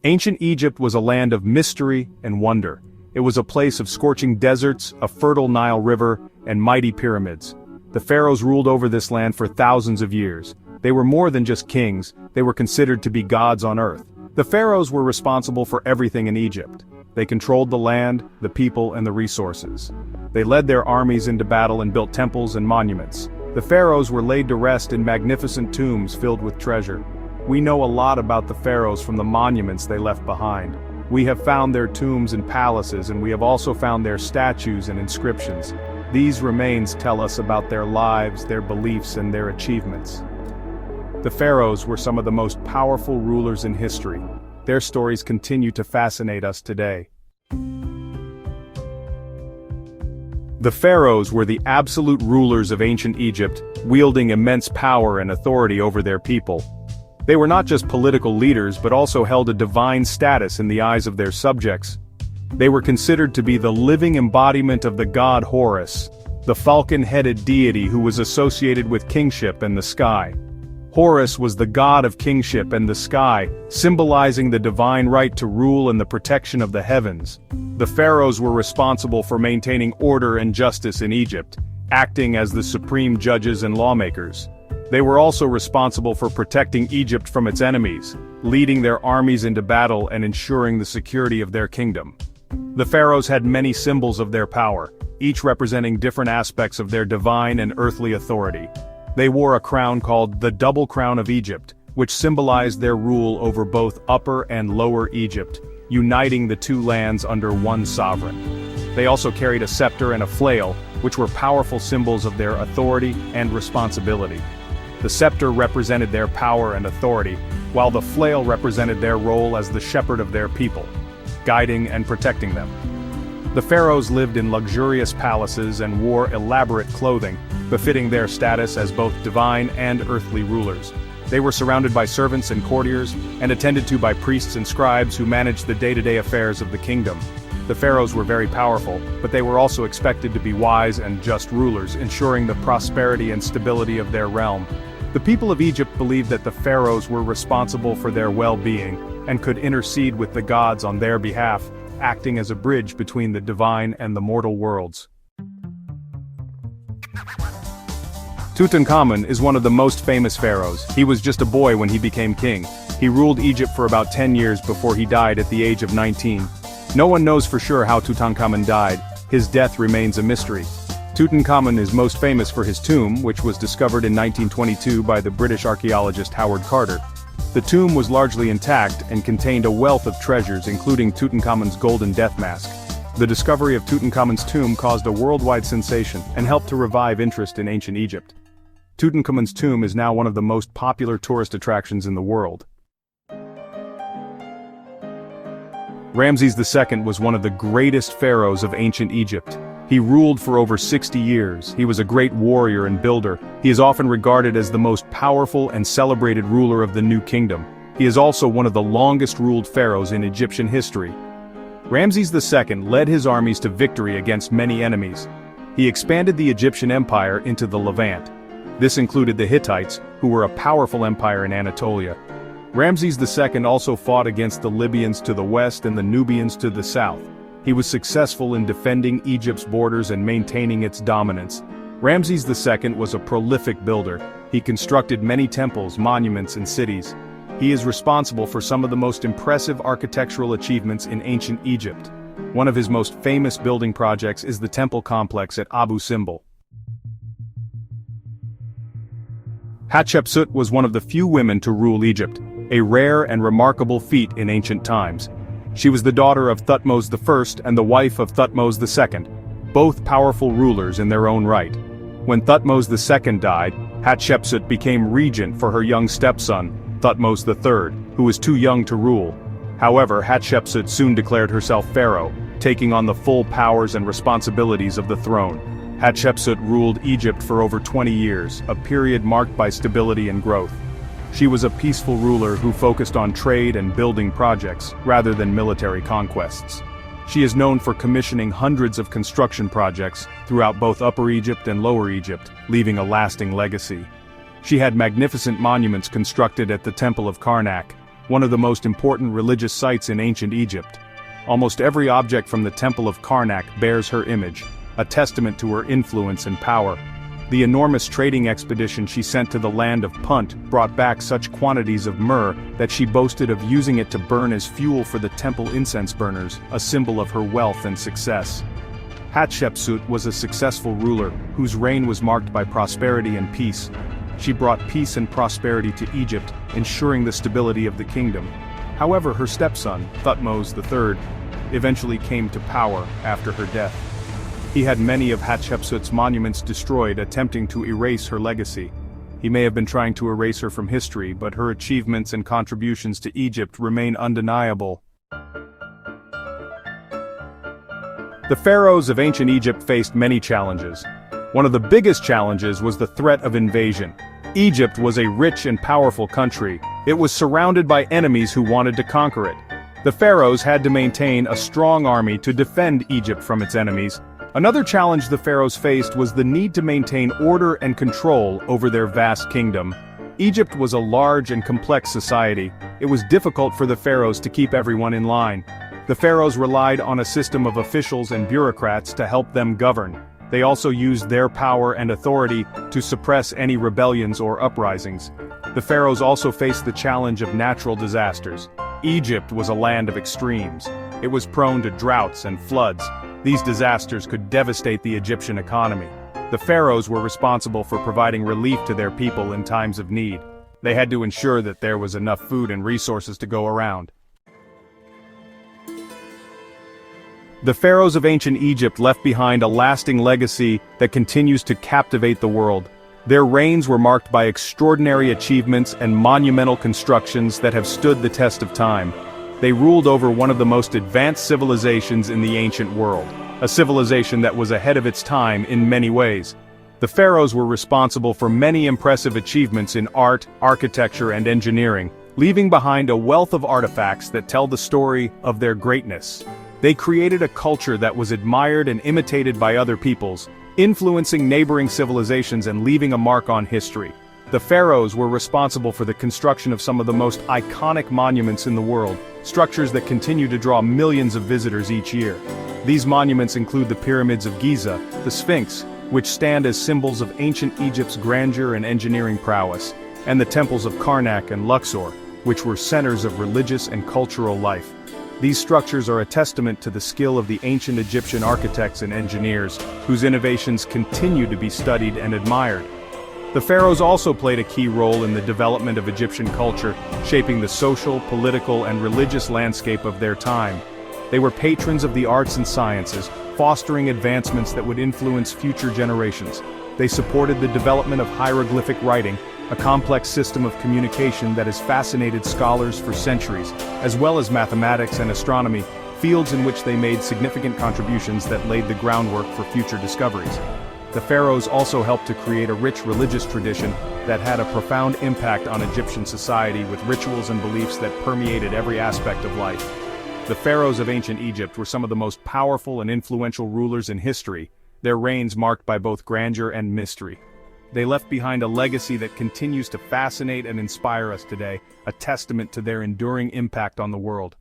Ancient Egypt was a land of mystery and wonder. It was a place of scorching deserts, a fertile Nile River, and mighty pyramids. The pharaohs ruled over this land for thousands of years. They were more than just kings, they were considered to be gods on earth. The pharaohs were responsible for everything in Egypt. They controlled the land, the people, and the resources. They led their armies into battle and built temples and monuments. The pharaohs were laid to rest in magnificent tombs filled with treasure. We know a lot about the pharaohs from the monuments they left behind. We have found their tombs and palaces, and we have also found their statues and inscriptions. These remains tell us about their lives, their beliefs, and their achievements. The pharaohs were some of the most powerful rulers in history. Their stories continue to fascinate us today. The pharaohs were the absolute rulers of ancient Egypt, wielding immense power and authority over their people. They were not just political leaders but also held a divine status in the eyes of their subjects. They were considered to be the living embodiment of the god Horus, the falcon-headed deity who was associated with kingship and the sky. Horus was the god of kingship and the sky, symbolizing the divine right to rule and the protection of the heavens. The pharaohs were responsible for maintaining order and justice in Egypt, acting as the supreme judges and lawmakers. They were also responsible for protecting Egypt from its enemies, leading their armies into battle and ensuring the security of their kingdom. The pharaohs had many symbols of their power, each representing different aspects of their divine and earthly authority. They wore a crown called the Double Crown of Egypt, which symbolized their rule over both Upper and Lower Egypt, uniting the two lands under one sovereign. They also carried a scepter and a flail, which were powerful symbols of their authority and responsibility. The scepter represented their power and authority, while the flail represented their role as the shepherd of their people, guiding and protecting them. The pharaohs lived in luxurious palaces and wore elaborate clothing, befitting their status as both divine and earthly rulers. They were surrounded by servants and courtiers, and attended to by priests and scribes who managed the day-to-day affairs of the kingdom. The pharaohs were very powerful, but they were also expected to be wise and just rulers, ensuring the prosperity and stability of their realm. The people of Egypt believed that the pharaohs were responsible for their well-being, and could intercede with the gods on their behalf, acting as a bridge between the divine and the mortal worlds. Tutankhamun is one of the most famous pharaohs. He was just a boy when he became king. He ruled Egypt for about 10 years before he died at the age of 19. No one knows for sure how Tutankhamun died. His death remains a mystery. Tutankhamun is most famous for his tomb, which was discovered in 1922 by the British archaeologist Howard Carter. The tomb was largely intact and contained a wealth of treasures, including Tutankhamun's golden death mask. The discovery of Tutankhamun's tomb caused a worldwide sensation and helped to revive interest in ancient Egypt. Tutankhamun's tomb is now one of the most popular tourist attractions in the world. Ramses II was one of the greatest pharaohs of ancient Egypt. He ruled for over 60 years. He was a great warrior and builder. He is often regarded as the most powerful and celebrated ruler of the New Kingdom. He is also one of the longest-ruled pharaohs in Egyptian history. Ramses II led his armies to victory against many enemies. He expanded the Egyptian empire into the Levant. This included the Hittites, who were a powerful empire in Anatolia. Ramses II also fought against the Libyans to the west and the Nubians to the south. He was successful in defending Egypt's borders and maintaining its dominance. Ramses II was a prolific builder. He constructed many temples, monuments, and cities. He is responsible for some of the most impressive architectural achievements in ancient Egypt. One of his most famous building projects is the temple complex at Abu Simbel. Hatshepsut was one of the few women to rule Egypt, a rare and remarkable feat in ancient times. She was the daughter of Thutmose I and the wife of Thutmose II, both powerful rulers in their own right. When Thutmose II died, Hatshepsut became regent for her young stepson, Thutmose III, who was too young to rule. However, Hatshepsut soon declared herself pharaoh, taking on the full powers and responsibilities of the throne. Hatshepsut ruled Egypt for over 20 years, a period marked by stability and growth. She was a peaceful ruler who focused on trade and building projects, rather than military conquests. She is known for commissioning hundreds of construction projects throughout both Upper Egypt and Lower Egypt, leaving a lasting legacy. She had magnificent monuments constructed at the Temple of Karnak, one of the most important religious sites in ancient Egypt. Almost every object from the Temple of Karnak bears her image, a testament to her influence and power. The enormous trading expedition she sent to the land of Punt brought back such quantities of myrrh that she boasted of using it to burn as fuel for the temple incense burners, a symbol of her wealth and success. Hatshepsut was a successful ruler, whose reign was marked by prosperity and peace. She brought peace and prosperity to Egypt, ensuring the stability of the kingdom. However, her stepson, Thutmose III, eventually came to power after her death. He had many of Hatshepsut's monuments destroyed, attempting to erase her legacy. He may have been trying to erase her from history, but her achievements and contributions to Egypt remain undeniable. The pharaohs of ancient Egypt faced many challenges. One of the biggest challenges was the threat of invasion. Egypt was a rich and powerful country. It was surrounded by enemies who wanted to conquer it. The pharaohs had to maintain a strong army to defend Egypt from its enemies. Another challenge the pharaohs faced was the need to maintain order and control over their vast kingdom. Egypt was a large and complex society. It was difficult for the pharaohs to keep everyone in line. The pharaohs relied on a system of officials and bureaucrats to help them govern. They also used their power and authority to suppress any rebellions or uprisings. The pharaohs also faced the challenge of natural disasters. Egypt was a land of extremes. It was prone to droughts and floods. These disasters could devastate the Egyptian economy. The pharaohs were responsible for providing relief to their people in times of need. They had to ensure that there was enough food and resources to go around. The pharaohs of ancient Egypt left behind a lasting legacy that continues to captivate the world. Their reigns were marked by extraordinary achievements and monumental constructions that have stood the test of time. They ruled over one of the most advanced civilizations in the ancient world, a civilization that was ahead of its time in many ways. The pharaohs were responsible for many impressive achievements in art, architecture, and engineering, leaving behind a wealth of artifacts that tell the story of their greatness. They created a culture that was admired and imitated by other peoples, influencing neighboring civilizations and leaving a mark on history. The pharaohs were responsible for the construction of some of the most iconic monuments in the world, structures that continue to draw millions of visitors each year. These monuments include the pyramids of Giza, the Sphinx, which stand as symbols of ancient Egypt's grandeur and engineering prowess, and the temples of Karnak and Luxor, which were centers of religious and cultural life. These structures are a testament to the skill of the ancient Egyptian architects and engineers, whose innovations continue to be studied and admired. The pharaohs also played a key role in the development of Egyptian culture, shaping the social, political, and religious landscape of their time. They were patrons of the arts and sciences, fostering advancements that would influence future generations. They supported the development of hieroglyphic writing, a complex system of communication that has fascinated scholars for centuries, as well as mathematics and astronomy, fields in which they made significant contributions that laid the groundwork for future discoveries. The pharaohs also helped to create a rich religious tradition that had a profound impact on Egyptian society, with rituals and beliefs that permeated every aspect of life. The pharaohs of ancient Egypt were some of the most powerful and influential rulers in history, their reigns marked by both grandeur and mystery. They left behind a legacy that continues to fascinate and inspire us today, a testament to their enduring impact on the world.